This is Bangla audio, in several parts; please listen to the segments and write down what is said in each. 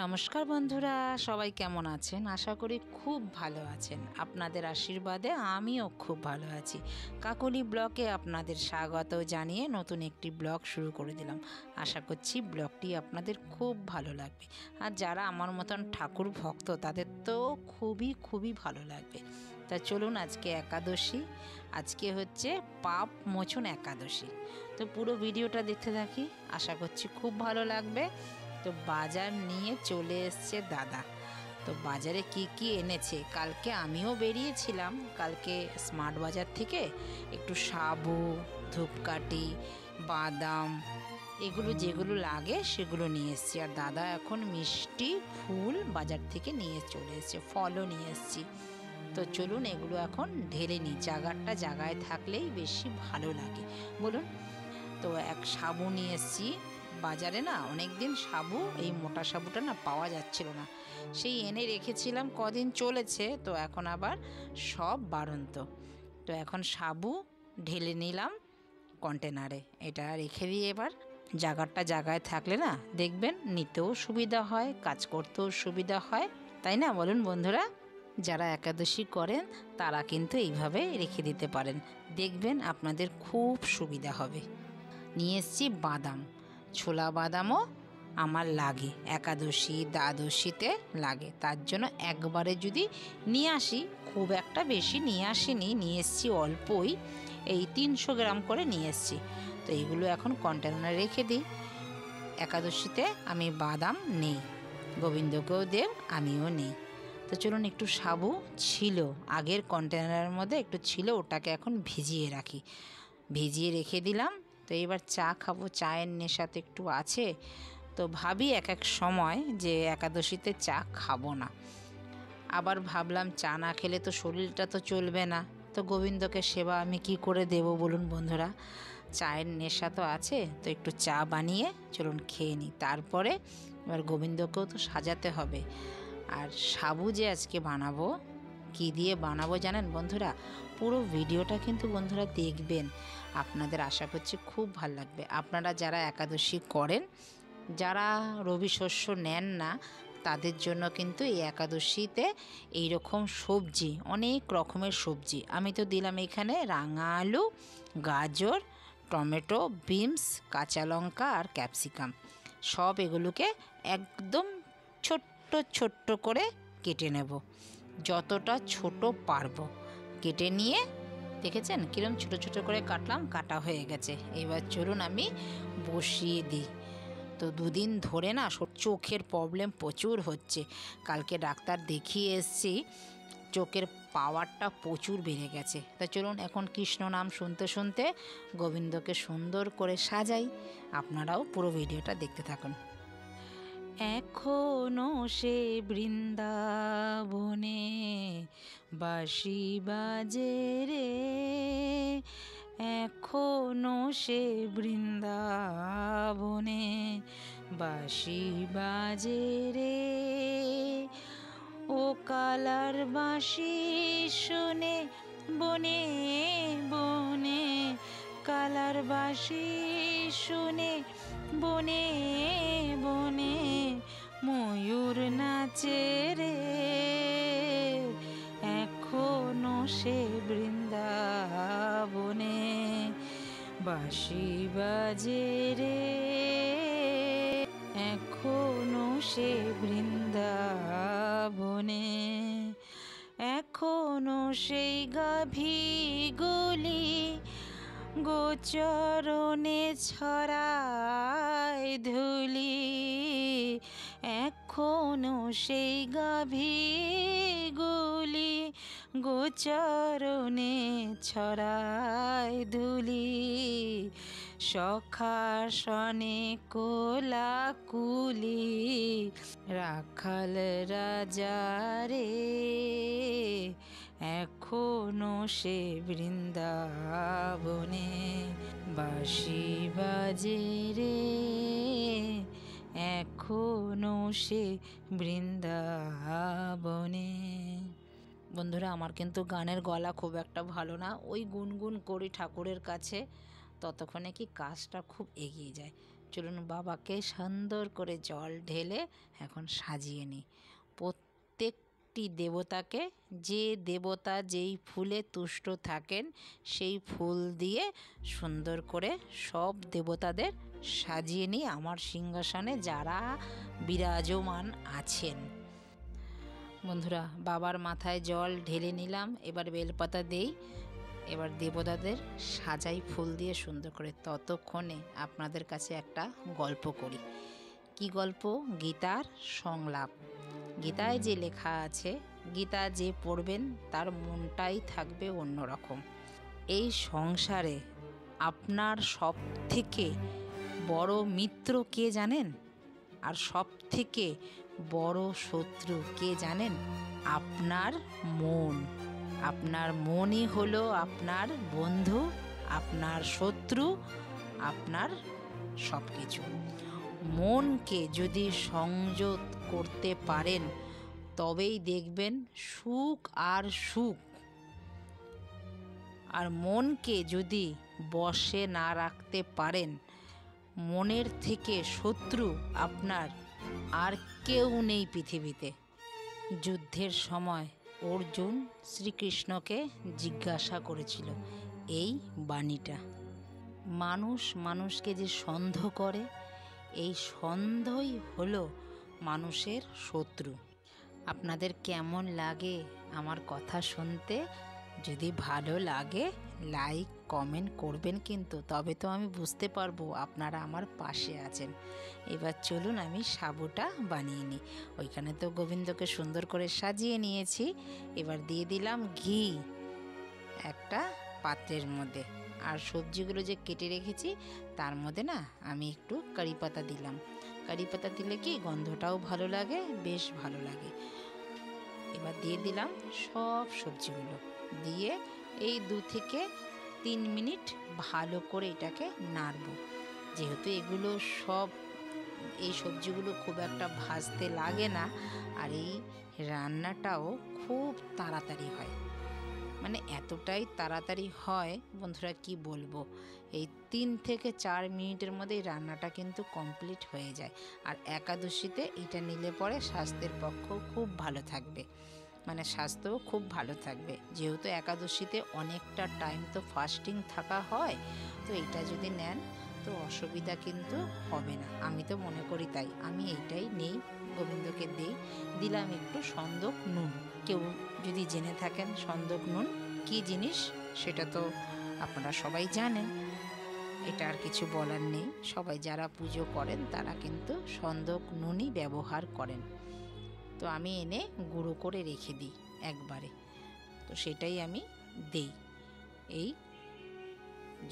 নমস্কার বন্ধুরা, সবাই কেমন আছেন? আশা করি খুব ভালো আছেন। আপনাদের আশীর্বাদে আমিও খুব ভালো আছি। কাকলি ব্লগে আপনাদের স্বাগত জানিয়ে নতুন একটি ব্লগ শুরু করে দিলাম। আশা করছি ব্লগটি আপনাদের খুব ভালো লাগবে। আর যারা আমার মতন ঠাকুর ভক্ত তাদের তো খুবই ভালো লাগবে। তা চলুন, আজকে একাদশী, আজকে হচ্ছে পাপ মোচন একাদশী। তো পুরো ভিডিওটা দেখতে থাকি, আশা করছি খুব ভালো লাগবে। তো বাজার নিয়ে চলে এসছে দাদা। তো বাজারে কি এনেছে, কালকে আমিও বেরিয়েছিলাম, কালকে স্মার্ট বাজার থেকে একটু সাবু, ধূপকাঠি, বাদাম, এগুলো যেগুলো লাগে সেগুলো নিয়ে এসছি। আর দাদা এখন মিষ্টি, ফুল বাজার থেকে নিয়ে চলে এসছে, ফলও নিয়ে এসছি। তো চলুন এগুলো এখন ঢেলে নিই, জায়গাটা জায়গায় থাকলেই বেশি ভালো লাগে বলুন। তো এক সাবু নিয়ে এসছি। বাজারে না অনেক দিন সাবু, এই মোটা সাবুটা না পাওয়া যাচ্ছিল না, সেই এনে রেখেছিলাম, কদিন চলেছে, তো এখন আবার সব বাড়ন্ত। তো এখন সাবু ঢেলে নিলাম কন্টেনারে, এটা রেখে দিয়ে এবার জায়গাটা জায়গায় থাকলে না দেখবেন নিতেও সুবিধা হয়, কাজ করতেও সুবিধা হয়, তাই না বলুন বন্ধুরা? যারা একাদশী করেন তারা কিন্তু এইভাবে রেখে দিতে পারেন, দেখবেন আপনাদের খুব সুবিধা হবে। নিয়ে এসছি বাদাম, ছোলা বাদামও আমার লাগে, একাদশী দ্বাদশীতে লাগে, তার জন্য একবারে যদি নিয়ে আসি, খুব একটা বেশি নিয়ে আসিনি, নিয়ে এসছি অল্পই, এই 300 গ্রাম করে নিয়ে এসছি। তো এইগুলো এখন কন্টেনারে রেখে দিই। একাদশীতে আমি বাদাম নেই, গোবিন্দকেও দেব, আমিও নেই। তো চলুন, একটু সাবু ছিল আগের কন্টেনারের মধ্যে, একটু ছিল, ওটাকে এখন ভিজিয়ে রাখি, ভিজিয়ে রেখে দিলাম। তো এবার চা খাবো, চায়ের নেশা তো একটু আছে, তো ভাবি এক এক সময় যে একাদশীতে চা খাবো না, আবার ভাবলাম চা না খেলে তো শরীরটা তো চলবে না, তো গোবিন্দকে সেবা আমি কি করে দেব বলুন বন্ধুরা? চায়ের নেশা তো আছে, তো একটু চা বানিয়ে চলুন খেয়ে নিই, তারপরে এবার গোবিন্দকেও তো সাজাতে হবে। আর সাবু যে আজকে বানাবো, কি দিয়ে বানাবো জানেন বন্ধুরা? পুরো ভিডিওটা কিন্তু বন্ধুরা দেখবেন, আপনাদের আশা করছি খুব ভালো লাগবে। আপনারা যারা একাদশী করেন, যারা রবি শস্য নেন না, তাদের জন্য কিন্তু এই একাদশীতে এই রকম সবজি, অনেক রকমের সবজি আমি তো দিলাম এখানে, রাঙা আলু, গাজর, টমেটো, বিনস, কাঁচা লঙ্কা আর ক্যাপসিকাম, সব এগুলোকে একদম ছোট্ট ছোট্ট করে কেটে নেব, যতটা ছোট পারবো কেটে নিয়ে, দেখেছেন কিরম ছোট ছোট করে কাটলাম, কাটা হয়ে গেছে। এবার চলুন আমি বসিয়ে দিই। তো দুদিন ধরে না চোখের প্রবলেম প্রচুর হচ্ছে, কালকে ডাক্তার দেখিয়ে এসেছি, চোখের পাওয়ারটা প্রচুর বেড়ে গেছে। তা চলুন এখন কৃষ্ণ নাম শুনতে শুনতে গোবিন্দকে সুন্দর করে সাজাই, আপনারাও পুরো ভিডিওটা দেখতে থাকুন। এখনো সে বৃন্দাবনে বাঁশি বাজে রে, এখনো সে বৃন্দাবনে বাঁশি বাজে রে, ও কালার বাঁশি শুনে বনে বনে, কালার বাঁশি শুনে বনে বনে ময়ূর নাচে রে, এখনো সে বৃন্দাবনে বাঁশি বাজে রে, এখনো সে বৃন্দাবনে, এখনো সেই গাভী গলি গোচরণে ছড়ায় ধুলি, এখনো সেই গাভী গলি গোচরণে ছড়ায় ধুলি, সখার সনে কোলাকুলি রাখাল রাজা রে, এখনো সে বৃন্দাবনে বাঁশি বাজে রে, এখনো সে বৃন্দাবনে। বন্ধুরা, আমার কিন্তু গানের গলা খুব একটা ভালো না, ওই গুনগুন করি ঠাকুরের কাছে, ততক্ষণে কি কাজটা খুব এগিয়ে যায়। চলুন বাবাকে সুন্দর করে জল ঢেলে এখন সাজিয়ে নিই। প্রত্যেকটি দেবতাকে, যে দেবতা যেই ফুলে তুষ্ট থাকেন সেই ফুল দিয়ে সুন্দর করে সব দেবতাদের সাজিয়ে নিই আমার সিংহাসনে যারা বিরাজমান আছেন। বন্ধুরা, বাবার মাথায় জল ঢেলে নিলাম, এবার বেলপাতা দেই, এবার দেবতাদের সাজাই ফুল দিয়ে সুন্দর করে। ততক্ষণে আপনাদের কাছে একটা গল্প করি। কি গল্প? গীতার সংলাপ। গীতায় যে লেখা আছে, গীতা যে পড়বেন তার মনটাই থাকবে অন্যরকম। এই সংসারে আপনার সব থেকে বড় মিত্র কে জানেন? আর সব থেকে বড় শত্রু কে জানেন? আপনার মন। আপনার মনই হলো আপনার বন্ধু, আপনার শত্রু, আপনার সব কিছু। মনকে যদি সংযত করতে পারেন তবেই দেখবেন সুখ আর সুখ। আর মনকে যদি বশে না রাখতে পারেন, মনের থেকে শত্রু আপনার আর কেউ নেই পৃথিবীতে। যুদ্ধের সময় অর্জুন শ্রীকৃষ্ণকে জিজ্ঞাসা করেছিল এই বাণীটা। মানুষ মানুষকে যে সন্দেহ করে, এই সন্দেহই হলো মানুষের শত্রু। আপনাদের কেমন লাগে আমার কথা শুনতে? যদি ভালো লাগে লাইক কমেন্ট করবেন কিন্তু, তবে তো আমি বুঝতে পারবো আপনারা আমার পাশে আছেন। এবার চলুন আমি সাবুটা বানিয়ে নিই। ওইখানে তো গোবিন্দকে সুন্দর করে সাজিয়ে নিয়েছি। এবার দিয়ে দিলাম ঘি একটা পাত্রের মধ্যে, আর সবজিগুলো যে কেটে রেখেছি তার মধ্যে না আমি একটু কারি পাতা দিলাম। কারি পাতা দিলে কি গন্ধটাও ভালো লাগে, বেশ ভালো লাগে। এবার দিয়ে দিলাম সব সবজিগুলো, দিয়ে এই 2 থেকে 3 মিনিট ভালো করে এটাকে নাড়ব। যেহেতু এগুলো সব, এই সবজিগুলো খুব একটা ভাজতে লাগে না, আর এই রান্নাটাও খুব তাড়াতাড়ি হয়, মানে এতটাই তাড়াতাড়ি হয় বন্ধুরা কি বলবো। এই 3 থেকে 4 মিনিটের মধ্যে এই রান্নাটা কিন্তু কমপ্লিট হয়ে যায়। আর একাদশীতে এটা নিলে পরে স্বাস্থ্যের পক্ষেও খুব ভালো থাকবে, মানে স্বাস্থ্যও খুব ভালো থাকবে। যেহেতু একাদশীতে অনেকটা টাইম তো ফাস্টিং থাকা হয়, তো এটা যদি নেন তো অসুবিধা কিন্তু হবে না। আমি তো মনে করি তাই আমি এইটাই নেই, গোবিন্দকে দিলাম একটু সন্দক নুন। কেউ যদি জেনে থাকেন সন্দক নুন কী জিনিস সেটা তো আপনারা সবাই জানেন, এটা আর কিছু বলার নেই। সবাই যারা পুজো করেন তারা কিন্তু সন্দক নুনই ব্যবহার করেন। তো আমি এনে গুঁড়ো করে রেখে দিই একবারে, তো সেটাই আমি দেই এই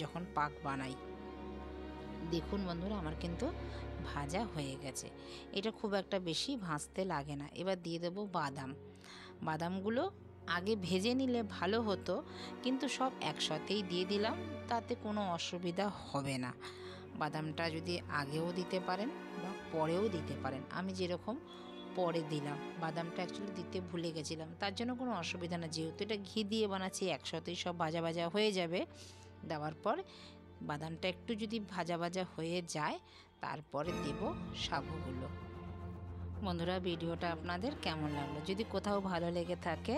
যখন পাক বানাই। দেখুন বন্ধুরা আমার কিন্তু ভাজা হয়ে গেছে, এটা খুব একটা বেশি ভাজতে লাগে না। এবার দিয়ে দেবো বাদাম। বাদামগুলো আগে ভেজে নিলে ভালো হতো, কিন্তু সব একসাথেই দিয়ে দিলাম, তাতে কোনো অসুবিধা হবে না। বাদামটা যদি আগেও দিতে পারেন বা পরেও দিতে পারেন, আমি যেরকম পরে দিলাম, বাদামটা অ্যাকচুয়ালি দিতে ভুলে গেছিলাম, তার জন্য কোনো অসুবিধা না। যেহেতু এটা ঘি দিয়ে বানাচ্ছি একসাথেই সব ভাজা ভাজা হয়ে যাবে। দেওয়ার পর বাদামটা একটু যদি ভাজা ভাজা হয়ে যায় তারপরে দেব সাবুগুলো। বন্ধুরা ভিডিওটা আপনাদের কেমন লাগলো? যদি কোথাও ভালো লেগে থাকে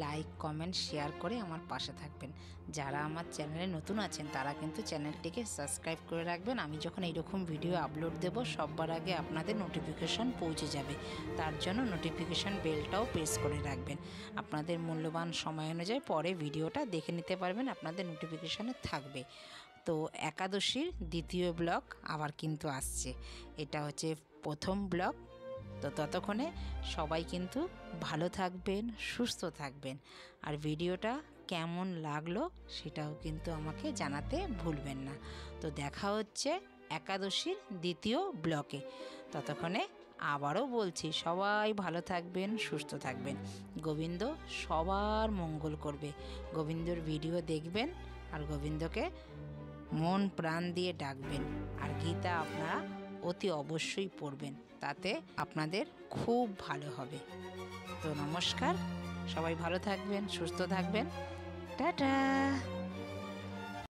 লাইক কমেন্ট শেয়ার করে আমার পাশে থাকবেন। যারা আমার চ্যানেলে নতুন আছেন তারা কিন্তু চ্যানেলটিকে সাবস্ক্রাইব করে রাখবেন। আমি যখন এইরকম ভিডিও আপলোড দেব সবার আগে আপনাদের নোটিফিকেশন পৌঁছে যাবে, তার জন্য নোটিফিকেশন বেলটাও প্রেস করে রাখবেন। আপনাদের মূল্যবান সময় অনুযায়ী পরে ভিডিওটা দেখে নিতে পারবেন, আপনাদের নোটিফিকেশনে থাকবে। তো একাদশীর দ্বিতীয় ব্লগ আবার কিন্তু আসছে, এটা হচ্ছে প্রথম ব্লগ। তো ততক্ষণে সবাই কিন্তু ভালো থাকবেন, সুস্থ থাকবেন। আর ভিডিওটা কেমন লাগলো সেটাও কিন্তু আমাকে জানাতে ভুলবেন না। তো দেখা হচ্ছে একাদশীর দ্বিতীয় ব্লকে। ততক্ষণে আবারও বলছি সবাই ভালো থাকবেন, সুস্থ থাকবেন। গোবিন্দ সবার মঙ্গল করবে। গোবিন্দর ভিডিও দেখবেন আর গোবিন্দকে মন প্রাণ দিয়ে ডাকবেন। আর গীতা আপনারা অতি অবশ্যই পড়বেন, তাতে আপনাদের খুব ভালো হবে। তো নমস্কার, সবাই ভালো থাকবেন, সুস্থ থাকবেন, টাটা।